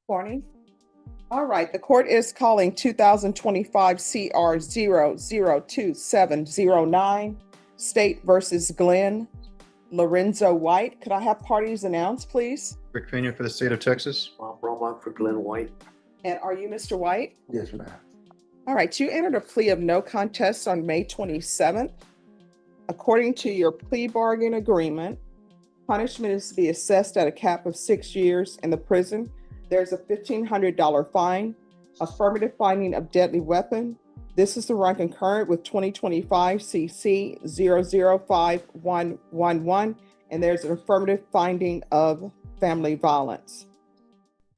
Morning. All right, the court is calling 2025 CR 0022709, State versus Glenn Lorenzo White. Could I have parties announced, please? Rick Pena for the state of Texas. Bob Bromont for Glenn White. And are you Mr. White? Yes, ma'am. All right, you entered a plea of no contest on May 27th. According to your plea bargain agreement, punishment is to be assessed at a cap of 6 years in the prison. There's a $1,500 fine, affirmative finding of deadly weapon. This is to run concurrent with 2025 CC 005111, and there's an affirmative finding of family violence.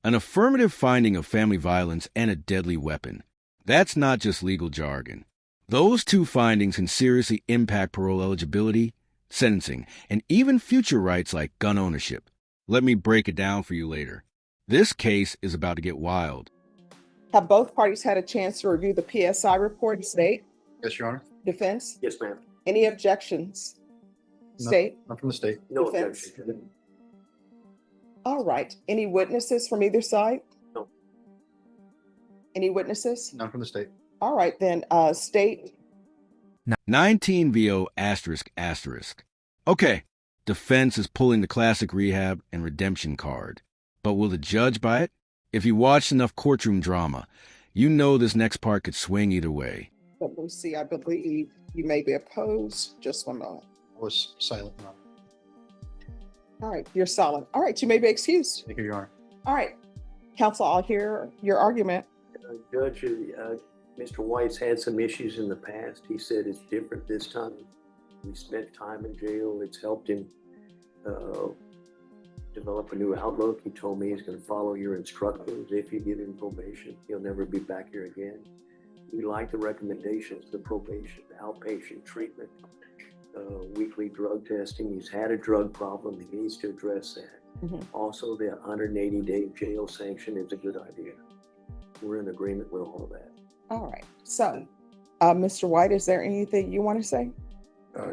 An affirmative finding of family violence and a deadly weapon. That's not just legal jargon. Those two findings can seriously impact parole eligibility, sentencing, and even future rights like gun ownership. Let me break it down for you later. This case is about to get wild. Have both parties had a chance to review the PSI report? State? Yes, Your Honor. Defense? Yes, ma'am. Any objections? State? Not from the state. No Defense. objection. All right. Any witnesses from either side? No. Any witnesses? None from the state. All right, then, state. 19 VO ***. Okay, defense is pulling the classic rehab and redemption card. But will the judge buy it? If you watched enough courtroom drama, you know this next part could swing either way. But Lucy, I believe you may be opposed. Just 1 moment. I was silent, Your Honor. All right, you're silent. All right, you may be excused. Thank you, Your Honor. All right, counsel, I'll hear your argument. Judge, Mr. White's had some issues in the past. He said it's different this time. He spent time in jail. It's helped him develop a new outlook. He told me he's going to follow your instructions. If you give him probation, he'll never be back here again. We like the recommendations, the probation, outpatient treatment, weekly drug testing. He's had a drug problem. He needs to address that. Also, the 180-day jail sanction is a good idea. We're in agreement with all of that. All right, so, Mr. White, is there anything you want to say?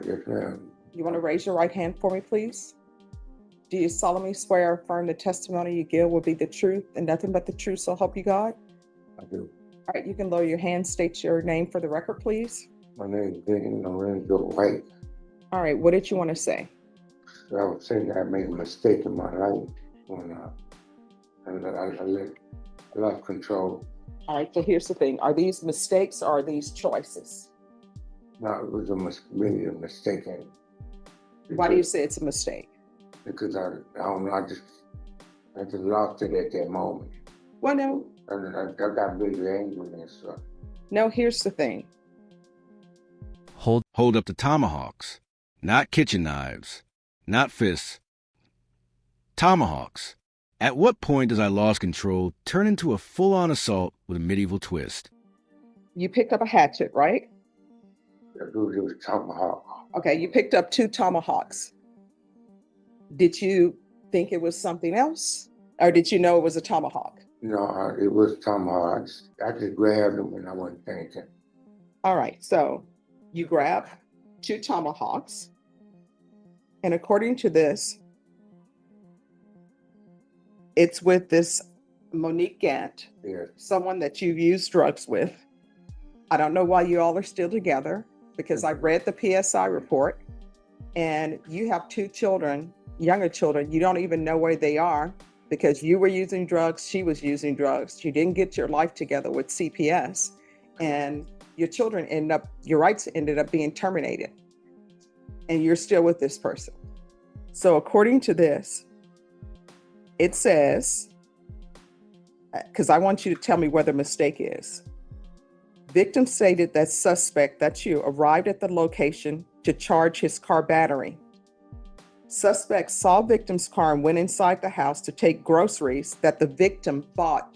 Yes, ma'am. You want to raise your right hand for me, please? Do you solemnly swear or affirm the testimony you give will be the truth and nothing but the truth, so help you God? I do. All right, you can lower your hand, state your name for the record, please. My name is Defendant Lorenzo White. All right, what did you want to say? So I was saying that I made a mistake in my life when I lost control. All right, so here's the thing. Are these mistakes or are these choices? No, it was really a mistake. Why do you say it's a mistake? Because I don't know, I just lost it at that moment. Well, no. I got really angry and stuff. No, here's the thing. Hold up the tomahawks. Not kitchen knives. Not fists. Tomahawks. At what point does I lost control turn into a full-on assault with a medieval twist? You picked up a hatchet, right? It was tomahawk. Okay, you picked up 2 tomahawks. Did you think it was something else? Or did you know it was a tomahawk? No, it was tomahawk. I just grabbed them when I wasn't thinking. All right, so you grab 2 tomahawks. And according to this, it's with this Monique Gant, Yes. someone that you've used drugs with. I don't know why you all are still together because I read the PSI report and you have 2 children, younger children. You don't even know where they are because you were using drugs, she was using drugs. You didn't get your life together with CPS and your rights ended up being terminated and you're still with this person. So according to this, it says, because I want you to tell me where the mistake is. Victim stated that suspect, that's you, arrived at the location to charge his car battery. Suspect saw victim's car and went inside the house to take groceries that the victim bought.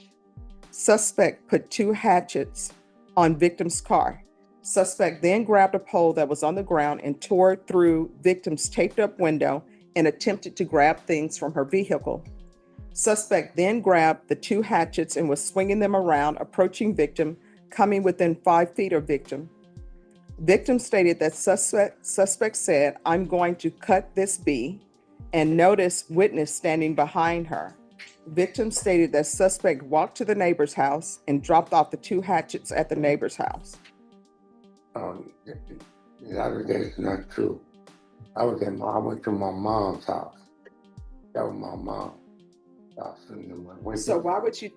Suspect put 2 hatchets on victim's car. Suspect then grabbed a pole that was on the ground and tore through victim's taped up window and attempted to grab things from her vehicle. Suspect then grabbed the 2 hatchets and was swinging them around, approaching victim, coming within 5 feet of victim. Victim stated that suspect said, "I'm going to cut this bee," and noticed witness standing behind her. Victim stated that suspect walked to the neighbor's house and dropped off the 2 hatchets at the neighbor's house. A lot of that's not true. I went to my mom's house. That was my mom's house. And then I went So to- why would you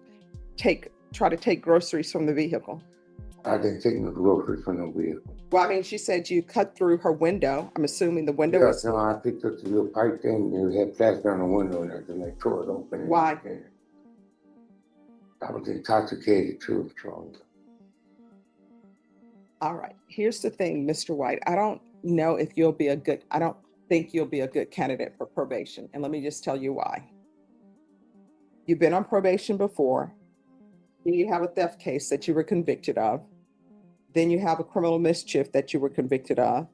try to take groceries from the vehicle? I didn't take no groceries from the vehicle. Well, I mean, she said you cut through her window. I'm assuming the window Yeah, was. no, I picked up the little pipe thing and it had plastic on the window and I tore it open. Why? I was intoxicated too, Charles. All right. Here's the thing, Mr. White. I don't think you'll be a good candidate for probation. And let me just tell you why. You've been on probation before. Then you have a theft case that you were convicted of. Then you have a criminal mischief that you were convicted of.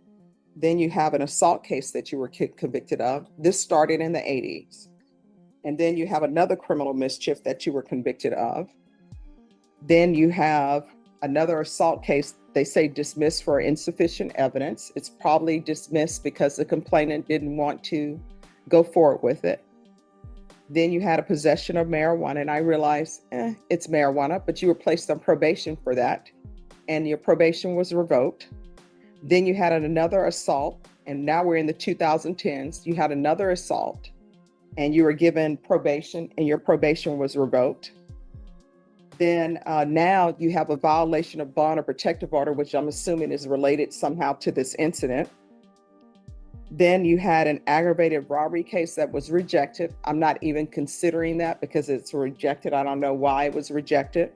Then you have an assault case that you were convicted of. This started in the 80s. And then you have another criminal mischief that you were convicted of. Then you have another assault case, they say dismissed for insufficient evidence. It's probably dismissed because the complainant didn't want to go forward with it. Then you had a possession of marijuana, and I realized it's marijuana, but you were placed on probation for that, and your probation was revoked. Then you had another assault, and now we're in the 2010s. You had another assault, and you were given probation, and your probation was revoked. Then now you have a violation of bond or protective order, which I'm assuming is related somehow to this incident. Then you had an aggravated robbery case that was rejected. I'm not even considering that because it's rejected. I don't know why it was rejected.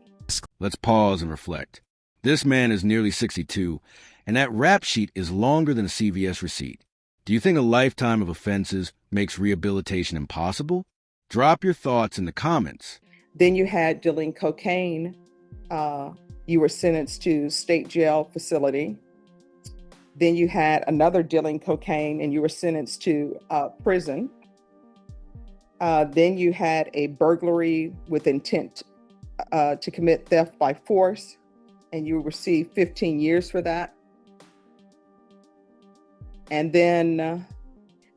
Let's pause and reflect. This man is nearly 62, and that rap sheet is longer than a CVS receipt. Do you think a lifetime of offenses makes rehabilitation impossible? Drop your thoughts in the comments. Then you had dealing cocaine. You were sentenced to state jail facility. Then you had another dealing cocaine and you were sentenced to prison. Then you had a burglary with intent to commit theft by force, and you received 15 years for that. And then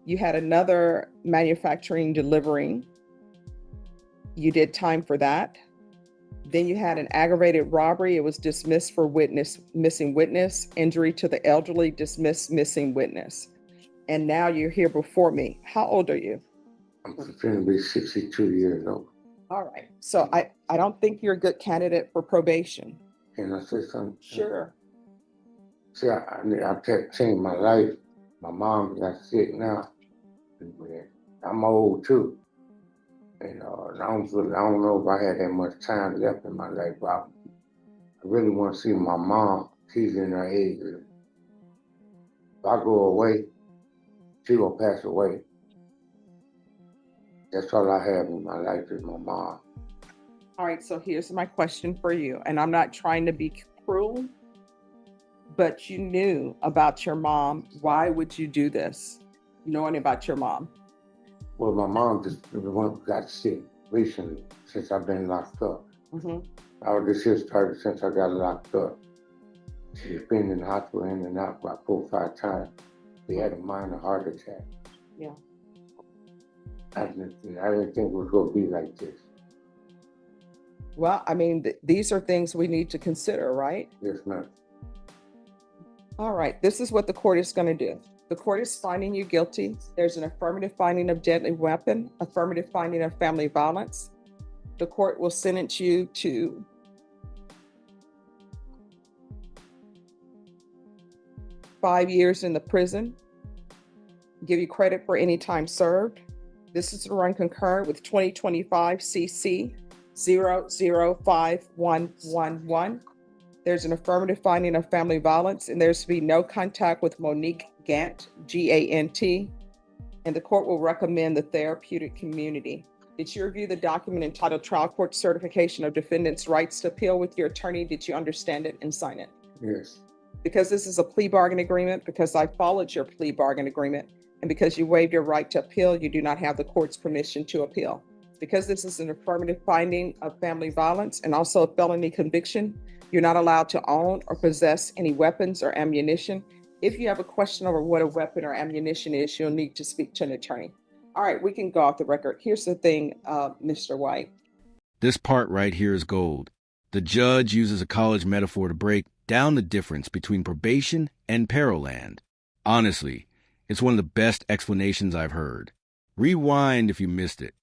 you had another manufacturing delivering. You did time for that. Then you had an aggravated robbery. It was dismissed for missing witness, injury to the elderly, dismissed missing witness. And now you're here before me. How old are you? I'm going to be 62 years old. All right. So I don't think you're a good candidate for probation. Can I say something? Sure. See, I kept changing my life. My mom got sick now. I'm old too. And I don't know if I had that much time left in my life, but I really want to see my mom. She's in her 80s. If I go away, she will pass away. That's all I have in my life is my mom. All right. So here's my question for you. And I'm not trying to be cruel, but you knew about your mom. Why would you do this, knowing about your mom? Well, my mom just got sick recently since I've been locked up. This year started since I got locked up. She's been in the hospital in and out about 4 or 5 times. She had a minor heart attack. Yeah. I didn't think it was going to be like this. Well, I mean, these are things we need to consider, right? Yes, ma'am. All right. This is what the court is going to do. The court is finding you guilty. There's an affirmative finding of deadly weapon, affirmative finding of family violence. The court will sentence you to 5 years in the prison, give you credit for any time served. This is to run concurrent with 2025 CC 005111. There's an affirmative finding of family violence, and there's to be no contact with Monique Gant, G-A-N-T, and the court will recommend the therapeutic community. Did you review the document entitled Trial Court Certification of Defendant's Rights to Appeal with your attorney? Did you understand it and sign it? Yes. Because this is a plea bargain agreement, because I followed your plea bargain agreement, and because you waived your right to appeal, you do not have the court's permission to appeal. Because this is an affirmative finding of family violence and also a felony conviction, you're not allowed to own or possess any weapons or ammunition. If you have a question over what a weapon or ammunition is, you'll need to speak to an attorney. All right, we can go off the record. Here's the thing, Mr. White. This part right here is gold. The judge uses a college metaphor to break down the difference between probation and Paroland. Honestly, it's one of the best explanations I've heard. Rewind if you missed it.